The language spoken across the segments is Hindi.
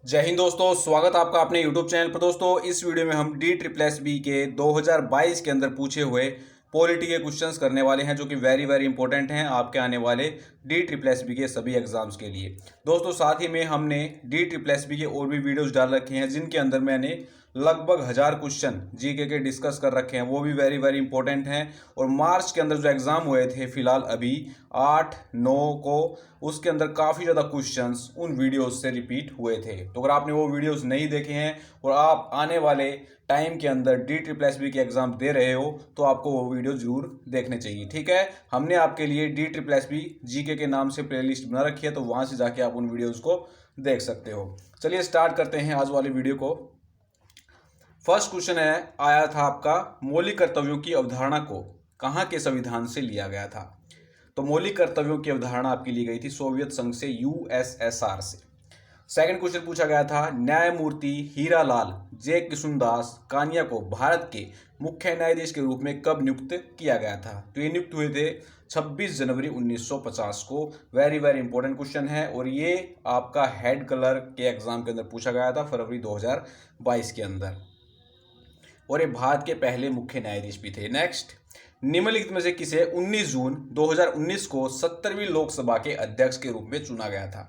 जय हिंद दोस्तों, स्वागत आपका अपने YouTube चैनल पर। दोस्तों, इस वीडियो में हम डी ट्रिपल एस बी के 2022 के अंदर पूछे हुए पॉलिटी के क्वेश्चंस करने वाले हैं, जो कि वेरी वेरी इंपॉर्टेंट हैं आपके आने वाले डी ट्रिपल एस बी के सभी एग्जाम्स के लिए। दोस्तों, साथ ही में हमने डी ट्रिपल एस बी के और भी वीडियोस डाल रखे हैं, जिनके अंदर मैंने लगभग 1000 क्वेश्चन जीके के डिस्कस कर रखे हैं, वो भी वेरी वेरी इंपॉर्टेंट हैं। और मार्च के अंदर जो एग्ज़ाम हुए थे फिलहाल अभी 8-9 को, उसके अंदर काफ़ी ज़्यादा क्वेश्चंस उन वीडियोस से रिपीट हुए थे। तो अगर आपने वो वीडियोस नहीं देखे हैं और आप आने वाले टाइम के अंदर डी ट्रिपल एस बी के एग्ज़ाम दे रहे हो, तो आपको वो वीडियो जरूर देखने चाहिए। ठीक है, हमने आपके लिए D triple S B GK के नाम से प्लेलिस्ट बना रखी है, तो वहाँ से जाके आप उन वीडियोज़ को देख सकते हो। चलिए स्टार्ट करते हैं आज वाली वीडियो को। फर्स्ट क्वेश्चन आया था आपका, मौलिक कर्तव्यों की अवधारणा को कहाँ के संविधान से लिया गया था? तो मौलिक कर्तव्यों की अवधारणा आपकी ली गई थी सोवियत संघ से, यूएसएसआर से। सेकंड क्वेश्चन पूछा गया था, न्यायमूर्ति हीरालाल जे किशुनदास कानिया को भारत के मुख्य न्यायाधीश के रूप में कब नियुक्त किया गया था? तो ये नियुक्त हुए थे 26 जनवरी 1950 को। वेरी वेरी इंपॉर्टेंट क्वेश्चन है, और ये आपका हेड कलर के एग्जाम के अंदर पूछा गया था फरवरी 2022 के अंदर, और ये भारत के पहले मुख्य न्यायाधीश भी थे। नेक्स्ट, निम्नलिखित में से किसे 19 जून 2019 को 70वीं लोकसभा के अध्यक्ष के रूप में चुना गया था?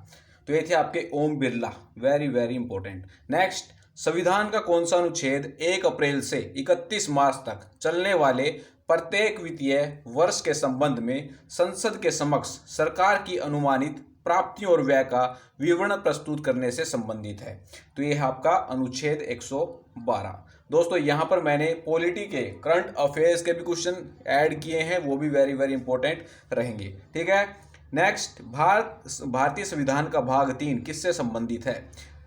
तो ये थे आपके Om Birla. Very very important. Next, संविधान का कौन सा अनुच्छेद 1 अप्रैल से 31 मार्च तक चलने वाले प्रत्येक वित्तीय वर्ष के संबंध में संसद के समक्ष सरकार की अनुमानित प्राप्तियों और व्यय का विवरण प्रस्तुत करने से संबंधित है? तो ये है आपका अनुच्छेद 112। दोस्तों, यहाँ पर मैंने पॉलिटी के करंट अफेयर्स के भी क्वेश्चन ऐड किए हैं, वो भी वेरी वेरी इंपॉर्टेंट रहेंगे। ठीक है। नेक्स्ट, भारतीय संविधान का भाग 3 किससे संबंधित है?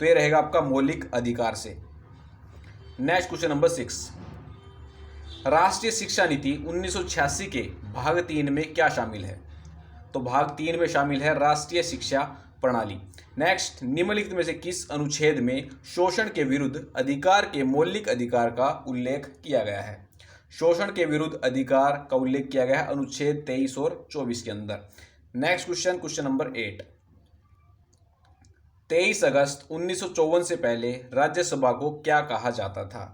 तो ये रहेगा आपका मौलिक अधिकार से। नेक्स्ट क्वेश्चन नंबर 6, राष्ट्रीय शिक्षा नीति 1986 के भाग 3 में क्या शामिल है? तो भाग 3 में शामिल है राष्ट्रीय शिक्षा प्रणाली। नेक्स्ट, निम्नलिखित में से किस अनुच्छेद में शोषण के विरुद्ध अधिकार के मौलिक अधिकार का उल्लेख किया गया है? शोषण के विरुद्ध अधिकार का उल्लेख किया गया है अनुच्छेद 23 और 24 के अंदर। नेक्स्ट क्वेश्चन, क्वेश्चन नंबर 8, 23 अगस्त 1954 से पहले राज्यसभा को क्या कहा जाता था?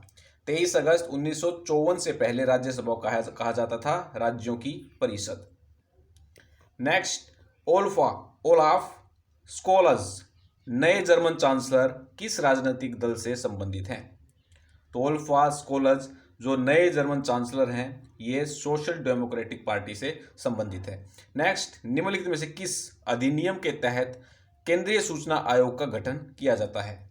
23 अगस्त 1954 से पहले राज्यसभा को कहा जाता था राज्यों की परिषद। नेक्स्ट, ओलाफ स्कोल्ज नए जर्मन चांसलर किस राजनीतिक दल से संबंधित हैं? तो ओलाफ स्कोल्ज जो नए जर्मन चांसलर हैं, ये सोशल डेमोक्रेटिक पार्टी से संबंधित है। नेक्स्ट, निम्नलिखित में से किस अधिनियम के तहत केंद्रीय सूचना आयोग का गठन किया जाता है?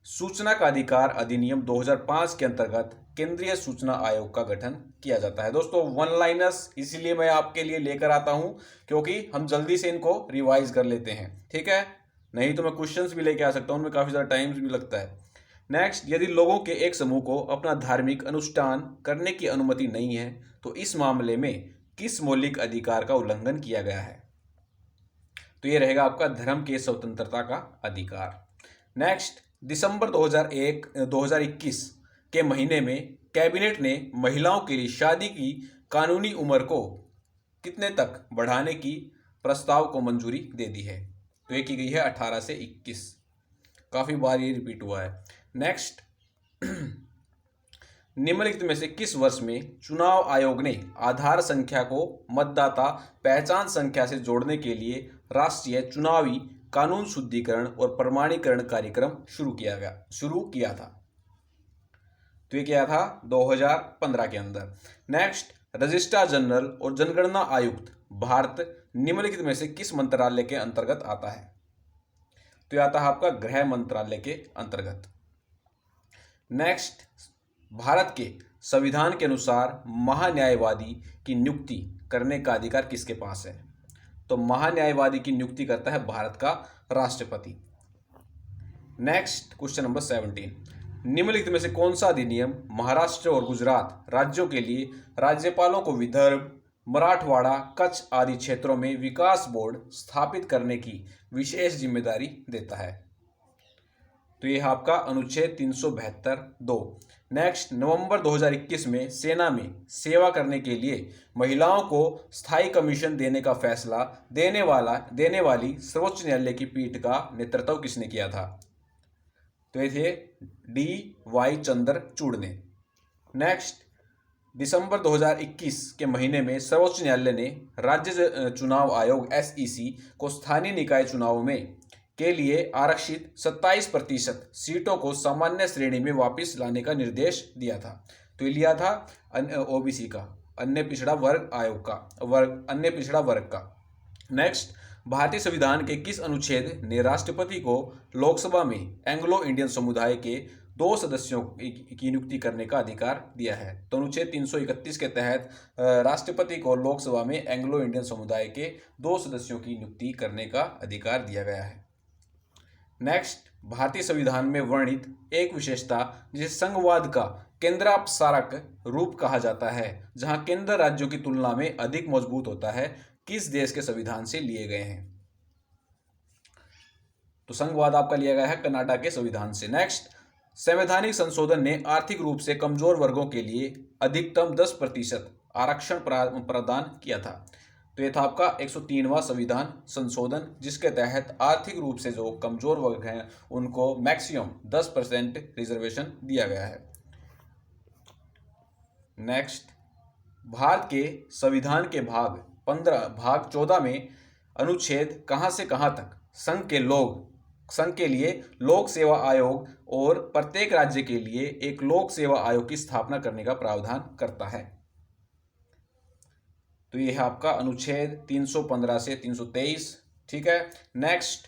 सूचना का अधिकार अधिनियम 2005 के अंतर्गत केंद्रीय सूचना आयोग का गठन किया जाता है। दोस्तों, वन लाइनर्स इसलिए मैं आपके लिए लेकर आता हूं क्योंकि हम जल्दी से इनको रिवाइज कर लेते हैं। ठीक है, नहीं तो मैं क्वेश्चंस भी लेके आ सकता हूं, उनमें काफ़ी ज़्यादा टाइम भी लगता है। नेक्स्ट, यदि लोगों के एक समूह को अपना धार्मिक अनुष्ठान करने की अनुमति नहीं है, तो इस मामले में किस मौलिक अधिकार का उल्लंघन किया गया है? तो ये रहेगा आपका धर्म के स्वतंत्रता का अधिकार। नेक्स्ट, दिसंबर 2021 के महीने में कैबिनेट ने महिलाओं के लिए शादी की कानूनी उम्र को कितने तक बढ़ाने की प्रस्ताव को मंजूरी दे दी है? तो ये की गई है 18 से 21। काफ़ी बार ये रिपीट हुआ है। नेक्स्ट, निम्नलिखित में से किस वर्ष में चुनाव आयोग ने आधार संख्या को मतदाता पहचान संख्या से जोड़ने के लिए राष्ट्रीय चुनावी कानून शुद्धिकरण और प्रमाणीकरण कार्यक्रम शुरू किया था? तो ये क्या था 2015 के अंदर। नेक्स्ट, रजिस्ट्रार जनरल और जनगणना आयुक्त भारत निम्नलिखित में से किस मंत्रालय के अंतर्गत आता है? तो ये आता है आपका गृह मंत्रालय के अंतर्गत। नेक्स्ट, भारत के संविधान के अनुसार महान्यायवादी की नियुक्ति करने का अधिकार किसके पास है? तो महान्यायवादी की नियुक्ति करता है भारत का राष्ट्रपति। नेक्स्ट, क्वेश्चन नंबर 17, निम्नलिखित में से कौन सा अधिनियम महाराष्ट्र और गुजरात राज्यों के लिए राज्यपालों को विदर्भ, मराठवाड़ा, कच्छ आदि क्षेत्रों में विकास बोर्ड स्थापित करने की विशेष जिम्मेदारी देता है? तो यह आपका अनुच्छेद 372। नेक्स्ट, नवंबर 2021 में सेना में सेवा करने के लिए महिलाओं को स्थायी कमीशन देने का फैसला देने वाली सर्वोच्च न्यायालय की पीठ का नेतृत्व किसने किया था? तो ये थे D.Y. चंद्रचूड़ ने। नेक्स्ट, दिसंबर 2021 के महीने में सर्वोच्च न्यायालय ने राज्य चुनाव आयोग SEC को स्थानीय निकाय चुनाव में के लिए आरक्षित 27% सीटों को सामान्य श्रेणी में वापस लाने का निर्देश दिया था। तो ये लिया था OBC का, अन्य पिछड़ा वर्ग आयोग का, अन्य पिछड़ा वर्ग का। नेक्स्ट, भारतीय संविधान के किस अनुच्छेद ने राष्ट्रपति को लोकसभा में एंग्लो इंडियन समुदाय के 2 सदस्यों की नियुक्ति करने का अधिकार दिया है? तो अनुच्छेद 331 के तहत राष्ट्रपति को लोकसभा में एंग्लो इंडियन समुदाय के 2 सदस्यों की नियुक्ति करने का अधिकार दिया गया है। नेक्स्ट, भारतीय संविधान में वर्णित एक विशेषता जिसे संघवाद का केंद्रापसारक रूप कहा जाता है, जहां केंद्र राज्यों की तुलना में अधिक मजबूत होता है, किस देश के संविधान से लिए गए हैं? तो संघवाद आपका लिया गया है कनाडा के संविधान से। नेक्स्ट, संवैधानिक संशोधन ने आर्थिक रूप से कमजोर वर्गों के लिए अधिकतम 10% आरक्षण प्रदान किया था। तो यह था आपका 103वां संविधान संशोधन, जिसके तहत आर्थिक रूप से जो कमजोर वर्ग हैं उनको मैक्सिमम 10% रिजर्वेशन दिया गया है। नेक्स्ट, भारत के संविधान के भाग 14 में अनुच्छेद कहां से कहां तक संघ के लिए लोक सेवा आयोग और प्रत्येक राज्य के लिए एक लोक सेवा आयोग की स्थापना करने का प्रावधान करता है? तो यह है आपका अनुच्छेद 315 से 323। ठीक है। नेक्स्ट,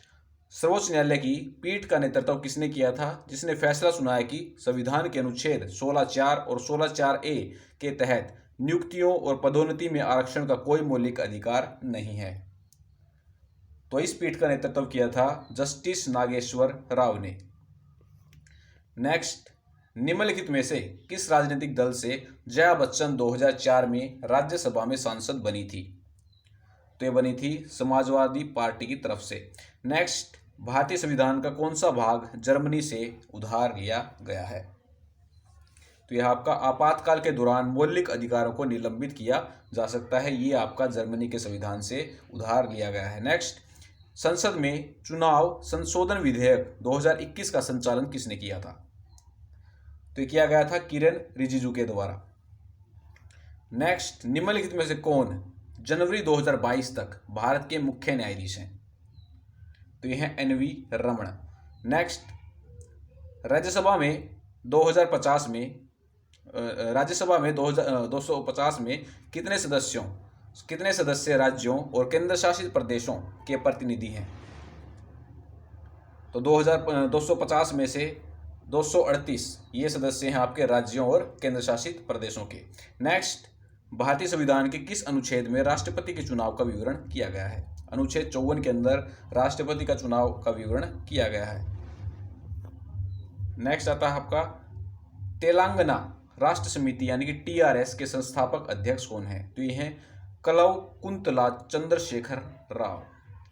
सर्वोच्च न्यायालय की पीठ का नेतृत्व किसने किया था, जिसने फैसला सुनाया कि संविधान के अनुच्छेद 16(4) और 16(4)A के तहत नियुक्तियों और पदोन्नति में आरक्षण का कोई मौलिक अधिकार नहीं है? तो इस पीठ का नेतृत्व किया था जस्टिस नागेश्वर राव ने। नेक्स्ट, निम्नलिखित में से किस राजनीतिक दल से जया बच्चन 2004 में राज्यसभा में सांसद बनी थी? तो ये बनी थी समाजवादी पार्टी की तरफ से। नेक्स्ट, भारतीय संविधान का कौन सा भाग जर्मनी से उधार लिया गया है? तो यह आपका आपातकाल के दौरान मौलिक अधिकारों को निलंबित किया जा सकता है, ये आपका जर्मनी के संविधान से उधार लिया गया है। नेक्स्ट, संसद में चुनाव संशोधन विधेयक 2021 का संचालन किसने किया था? तो ये किया गया था किरेन रिजिजू के द्वारा। नेक्स्ट, निम्नलिखित में से कौन जनवरी 2022 तक भारत के मुख्य न्यायाधीश हैं? तो ये हैं NV रमण। नेक्स्ट, राज्यसभा में 250 में कितने सदस्य राज्यों और केंद्र शासित प्रदेशों के प्रतिनिधि हैं? तो 250 में से 238 ये सदस्य हैं आपके राज्यों और केंद्र शासित प्रदेशों के। नेक्स्ट, भारतीय संविधान के किस अनुच्छेद में राष्ट्रपति के चुनाव का विवरण किया गया है? अनुच्छेद 54 के अंदर राष्ट्रपति का चुनाव का विवरण किया गया है। नेक्स्ट आता है आपका तेलंगाना राष्ट्र समिति यानी कि TRS के संस्थापक अध्यक्ष कौन है? तो ये हैं कल्वकुंतला चंद्रशेखर राव,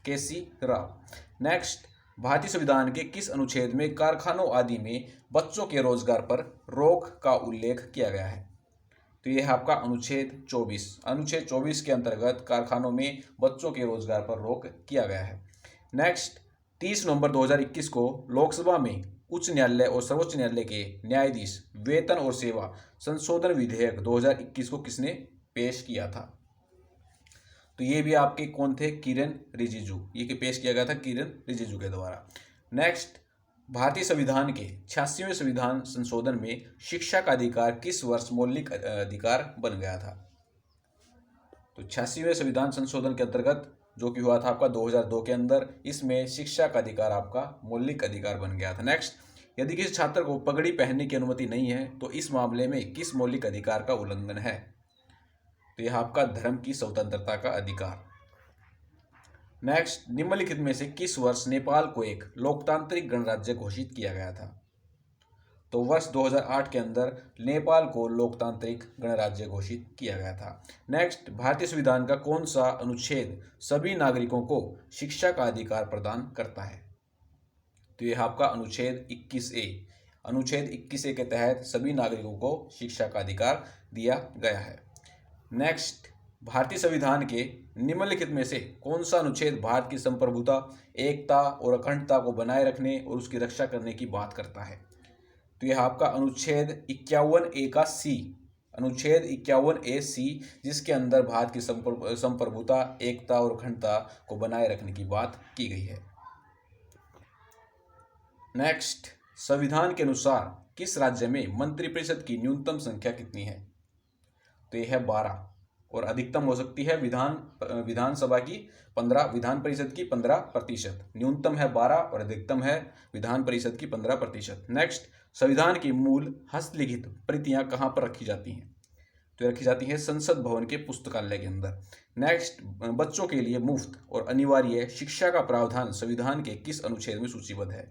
KC राव। नेक्स्ट, भारतीय संविधान के किस अनुच्छेद में कारखानों आदि में बच्चों के रोजगार पर रोक का उल्लेख किया गया है? तो यह है आपका अनुच्छेद 24। अनुच्छेद 24 के अंतर्गत कारखानों में बच्चों के रोजगार पर रोक किया गया है। नेक्स्ट, 30 नवंबर 2021 को लोकसभा में उच्च न्यायालय और सर्वोच्च न्यायालय के न्यायाधीश वेतन और सेवा संशोधन विधेयक 2021 को किसने पेश किया था? तो ये भी आपके कौन थे? किरेन रिजिजू। ये पेश किया गया था किरेन रिजिजू के द्वारा। नेक्स्ट, भारतीय संविधान के 86वें संविधान संशोधन में शिक्षा का अधिकार किस वर्ष मौलिक अधिकार बन गया था? तो 86वें संविधान संशोधन के अंतर्गत जो कि हुआ था आपका 2002 के अंदर, इसमें शिक्षा का अधिकार आपका मौलिक अधिकार बन गया था। नेक्स्ट, यदि किसी छात्र को पगड़ी पहनने की अनुमति नहीं है तो इस मामले में किस मौलिक अधिकार का उल्लंघन है? तो यह आपका धर्म की स्वतंत्रता का अधिकार। नेक्स्ट, निम्नलिखित में से किस वर्ष नेपाल को एक लोकतांत्रिक गणराज्य घोषित किया गया था? तो वर्ष 2008 के अंदर नेपाल को लोकतांत्रिक गणराज्य घोषित किया गया था। नेक्स्ट, भारतीय संविधान का कौन सा अनुच्छेद सभी नागरिकों को शिक्षा का अधिकार प्रदान करता है? तो यह आपका अनुच्छेद 21A। अनुच्छेद 21A के तहत सभी नागरिकों को शिक्षा का अधिकार दिया गया है। नेक्स्ट, भारतीय संविधान के निम्नलिखित में से कौन सा अनुच्छेद भारत की संप्रभुता, एकता और अखंडता को बनाए रखने और उसकी रक्षा करने की बात करता है? तो यह आपका अनुच्छेद 51A का सी, अनुच्छेद 51A सी, जिसके अंदर भारत की संप्रभुता, एकता और अखंडता को बनाए रखने की बात की गई है। नेक्स्ट, संविधान के अनुसार किस राज्य में मंत्रिपरिषद की न्यूनतम संख्या कितनी है? तो यह है 12 और अधिकतम हो सकती है विधानसभा की 15, विधान परिषद की 15%। न्यूनतम है 12 और अधिकतम है विधान परिषद की 15%। नेक्स्ट, संविधान की मूल हस्तलिखित प्रतियां कहाँ पर रखी जाती हैं? तो रखी जाती हैं संसद भवन के पुस्तकालय के अंदर। नेक्स्ट, बच्चों के लिए मुफ्त और अनिवार्य शिक्षा का प्रावधान संविधान के किस अनुच्छेद में सूचीबद्ध है?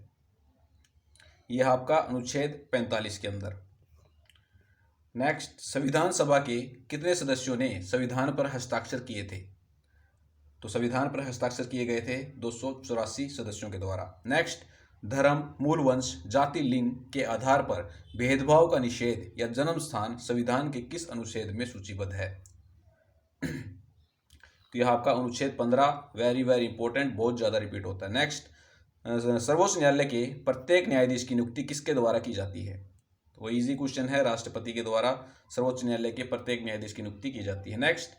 यह आपका अनुच्छेद 45 के अंदर। नेक्स्ट, संविधान सभा के कितने सदस्यों ने संविधान पर हस्ताक्षर किए थे? तो संविधान पर हस्ताक्षर किए गए थे 284 सदस्यों के द्वारा। नेक्स्ट, धर्म, मूल वंश, जाति, लिंग के आधार पर भेदभाव का निषेध या जन्म स्थान संविधान के किस अनुच्छेद में सूचीबद्ध है? तो यह आपका अनुच्छेद 15, वेरी वेरी इंपॉर्टेंट, बहुत ज्यादा रिपीट होता है। नेक्स्ट, सर्वोच्च न्यायालय के प्रत्येक न्यायाधीश की नियुक्ति किसके द्वारा की जाती है? तो वो इजी क्वेश्चन है, राष्ट्रपति के द्वारा सर्वोच्च न्यायालय के प्रत्येक न्यायाधीश की नियुक्ति की जाती है। नेक्स्ट,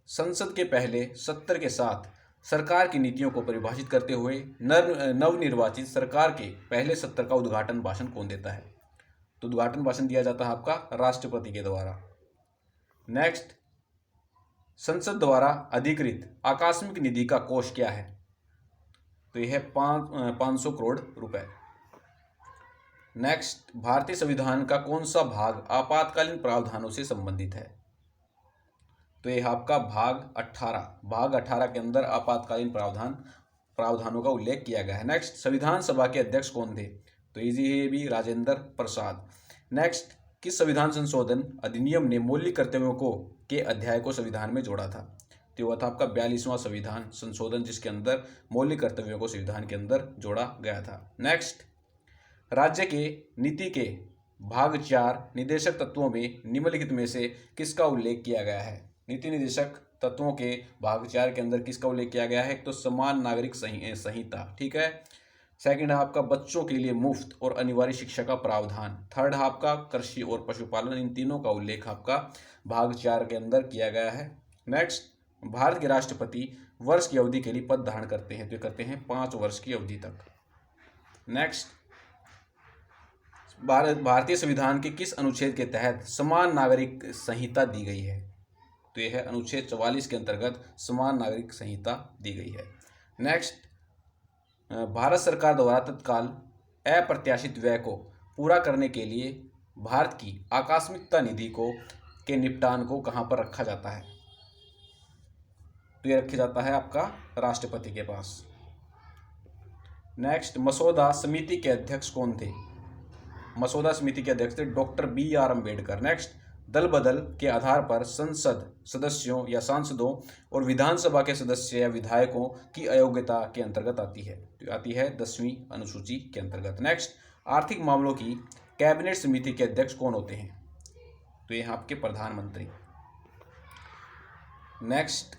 संसद के पहले सत्र के साथ सरकार की नीतियों को परिभाषित करते हुए नवनिर्वाचित सरकार के पहले सत्र का उद्घाटन भाषण कौन देता है? तो उद्घाटन भाषण दिया जाता है आपका राष्ट्रपति के द्वारा। नेक्स्ट, संसद द्वारा अधिकृत आकस्मिक निधि का कोष क्या है? तो यह है 500 करोड़ रुपए। नेक्स्ट, भारतीय संविधान का कौन सा भाग आपातकालीन प्रावधानों से संबंधित है? तो यह आपका भाग 18 के अंदर आपातकालीन प्रावधानों का उल्लेख किया गया है। नेक्स्ट, संविधान सभा के अध्यक्ष कौन थे? तो इजी है ये भी, राजेंद्र प्रसाद। नेक्स्ट, किस संविधान संशोधन अधिनियम ने मौलिक कर्तव्यों के अध्याय को संविधान में जोड़ा था? तो वह था आपका 42वां संविधान संशोधन, जिसके अंदर मौलिक कर्तव्यों को संविधान के अंदर जोड़ा गया था। नेक्स्ट, राज्य के नीति के भाग 4 निदेशक तत्वों में निम्नलिखित में से किसका उल्लेख किया गया है? नीति निदेशक तत्वों के भाग 4 के अंदर किसका उल्लेख किया गया है? तो समान नागरिक संहिता, ठीक है। सेकंड है आपका बच्चों के लिए मुफ्त और अनिवार्य शिक्षा का प्रावधान। थर्ड है आपका कृषि और पशुपालन। इन तीनों का उल्लेख आपका भाग 4 के अंदर किया गया है। नेक्स्ट, भारत के राष्ट्रपति वर्ष की अवधि के लिए पद धारण करते हैं, तो करते हैं 5 वर्ष की अवधि तक। नेक्स्ट, भारतीय संविधान के किस अनुच्छेद के तहत समान नागरिक संहिता दी गई है? तो यह है अनुच्छेद 44 के अंतर्गत समान नागरिक संहिता दी गई है। नेक्स्ट, भारत सरकार द्वारा तत्काल अप्रत्याशित व्यय को पूरा करने के लिए भारत की आकस्मिकता निधि के निपटान को कहां पर रखा जाता है? तो यह रखा जाता है आपका राष्ट्रपति के पास। नेक्स्ट, मसौदा समिति के अध्यक्ष कौन थे? मसौदा समिति के अध्यक्ष थे डॉक्टर BR अम्बेडकर। नेक्स्ट, दल बदल के आधार पर संसद सदस्यों या सांसदों और विधानसभा के सदस्य या विधायकों की अयोग्यता के अंतर्गत आती है, तो आती है 10वीं अनुसूची के अंतर्गत। नेक्स्ट, आर्थिक मामलों की कैबिनेट समिति के अध्यक्ष कौन होते हैं? तो यह आपके प्रधानमंत्री। नेक्स्ट,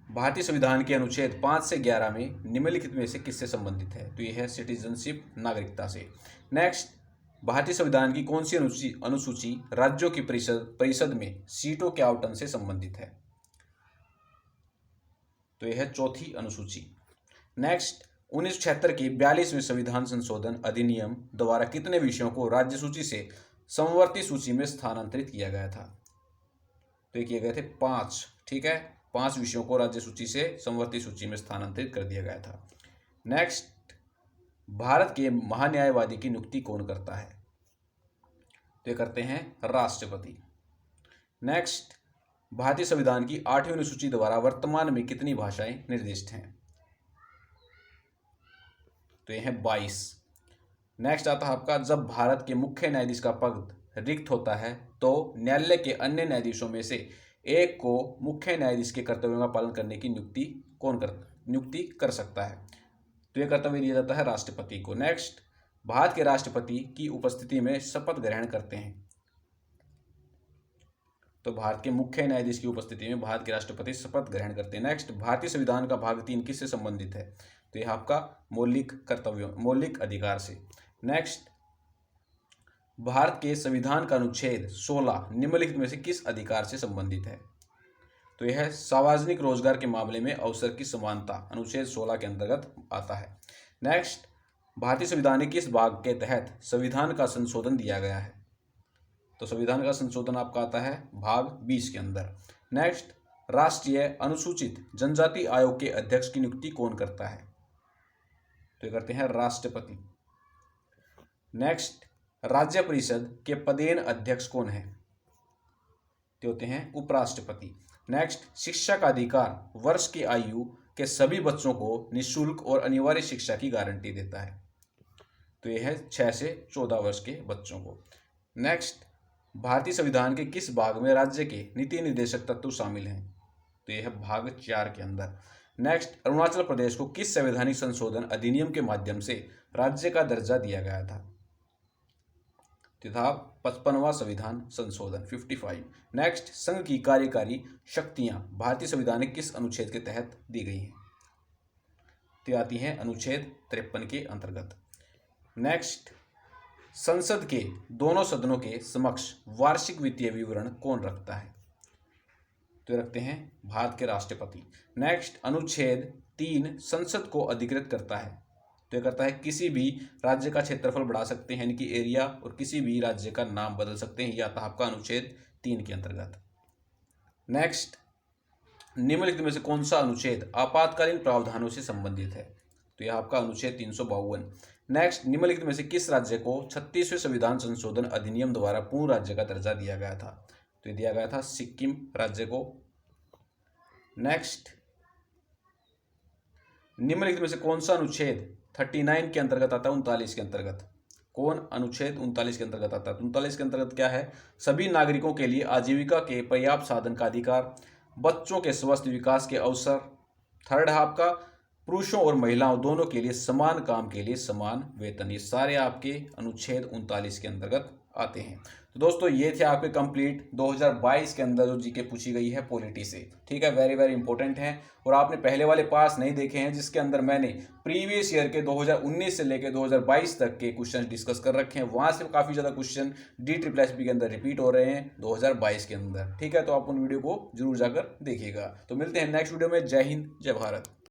भारतीय संविधान के अनुच्छेद 5 से 11 में निम्नलिखित में से किससे संबंधित है? तो यह है सिटीजनशिप, नागरिकता से। नेक्स्ट, भारतीय संविधान की कौन सी अनुसूची राज्यों की परिषद में सीटों के आवंटन से संबंधित है? तो यह है 4थी अनुसूची। नेक्स्ट, 1976 के 42वें संविधान संशोधन अधिनियम द्वारा कितने विषयों को राज्य सूची से समवर्ती सूची में स्थानांतरित किया गया था? तो ये किए गए थे 5, ठीक है, 5 विषयों को राज्य सूची से समवर्ती सूची में स्थानांतरित कर दिया गया था। नेक्स्ट, भारत के महान्यायवादी की नियुक्ति कौन करता है? तो ये करते हैं राष्ट्रपति। नेक्स्ट, भारतीय संविधान की 8वीं अनुसूची द्वारा वर्तमान में कितनी भाषाएं निर्दिष्ट हैं? तो ये है 22। नेक्स्ट आता है आपका, जब भारत के मुख्य न्यायाधीश का पद रिक्त होता है तो न्यायालय के अन्य न्यायाधीशों में से एक को मुख्य न्यायाधीश के कर्तव्यों का पालन करने की नियुक्ति कर सकता है? तो यह कर्तव्य दिया जाता है राष्ट्रपति को। नेक्स्ट, भारत के राष्ट्रपति की उपस्थिति में शपथ ग्रहण करते हैं तो भारत के मुख्य न्यायाधीश की उपस्थिति में भारत के राष्ट्रपति शपथ ग्रहण करते हैं। नेक्स्ट, भारतीय संविधान का भाग 3 किससे संबंधित है? तो यह आपका मौलिक अधिकार से। नेक्स्ट, भारत के संविधान का अनुच्छेद 16 निम्नलिखित में से किस अधिकार से संबंधित है? तो यह सार्वजनिक रोजगार के मामले में अवसर की समानता अनुच्छेद 16 के अंतर्गत आता है। नेक्स्ट, भारतीय संविधान के किस भाग के तहत संविधान का संशोधन दिया गया है? तो संविधान का संशोधन आपका आता है भाग 20 के अंदर। नेक्स्ट, राष्ट्रीय अनुसूचित जनजाति आयोग के अध्यक्ष की नियुक्ति कौन करता है? तो ये करते हैं राष्ट्रपति। नेक्स्ट, राज्य परिषद के पदेन अध्यक्ष कौन है? तो होते हैं उपराष्ट्रपति। नेक्स्ट, शिक्षा का अधिकार वर्ष की आयु के सभी बच्चों को निःशुल्क और अनिवार्य शिक्षा की गारंटी देता है। तो यह है 6 से 14 वर्ष के बच्चों को। नेक्स्ट, भारतीय संविधान के किस भाग में राज्य के नीति निर्देशक तत्व शामिल हैं? तो यह है भाग 4 के अंदर। नेक्स्ट, अरुणाचल प्रदेश को किस संवैधानिक संशोधन अधिनियम के माध्यम से राज्य का दर्जा दिया गया था? तो था 55वां संविधान संशोधन 55। नेक्स्ट, संघ की कार्यकारी शक्तियां भारतीय संविधान के किस अनुच्छेद के तहत दी गई हैं? तो आती हैं अनुच्छेद 53 के अंतर्गत। नेक्स्ट, संसद के दोनों सदनों के समक्ष वार्षिक वित्तीय विवरण कौन रखता है? तो रखते हैं भारत के राष्ट्रपति। नेक्स्ट, अनुच्छेद 3 संसद को अधिकृत करता है। तो ये करता है किसी भी राज्य का क्षेत्रफल बढ़ा सकते हैं, यानी कि एरिया, और किसी भी राज्य का नाम बदल सकते हैं। यह आता है आपका अनुच्छेद 3 के अंतर्गत। नेक्स्ट, निम्नलिखित में से कौन सा अनुच्छेद आपातकालीन प्रावधानों से संबंधित है? तो यह आपका अनुच्छेद 352। नेक्स्ट, निम्नलिखित में से किस राज्य को 36वें संविधान संशोधन अधिनियम द्वारा पूर्ण राज्य का दर्जा दिया गया था? तो ये दिया गया था सिक्किम राज्य को। नेक्स्ट, निम्नलिखित में से कौन सा अनुच्छेद 39 के अंतर्गत आता है? 39 के अंतर्गत। कौन अनुच्छेद 39 के अंतर्गत आता है? 39 के अंतर्गत क्या है? सभी नागरिकों के लिए आजीविका के पर्याप्त साधन का अधिकार, बच्चों के स्वस्थ विकास के अवसर। थर्ड है आपका पुरुषों और महिलाओं दोनों के लिए समान काम के लिए समान वेतन। ये सारे आपके अनुच्छेद 39 के अंतर्गत आते हैं। तो दोस्तों ये थे आपके कंप्लीट 2022 के अंदर जो जीके पूछी गई है पॉलिटी से। ठीक है, वेरी वेरी इंपॉर्टेंट है। और आपने पहले वाले पार्ट्स नहीं देखे हैं जिसके अंदर मैंने प्रीवियस ईयर के 2019 से लेकर 2022 तक के क्वेश्चन डिस्कस कर रखे हैं। वहाँ से काफ़ी ज़्यादा क्वेश्चन DSSB के अंदर रिपीट हो रहे हैं 2022 के अंदर। ठीक है, तो आप उन वीडियो को जरूर जाकर देखिएगा। तो मिलते हैं नेक्स्ट वीडियो में। जय हिंद, जय भारत।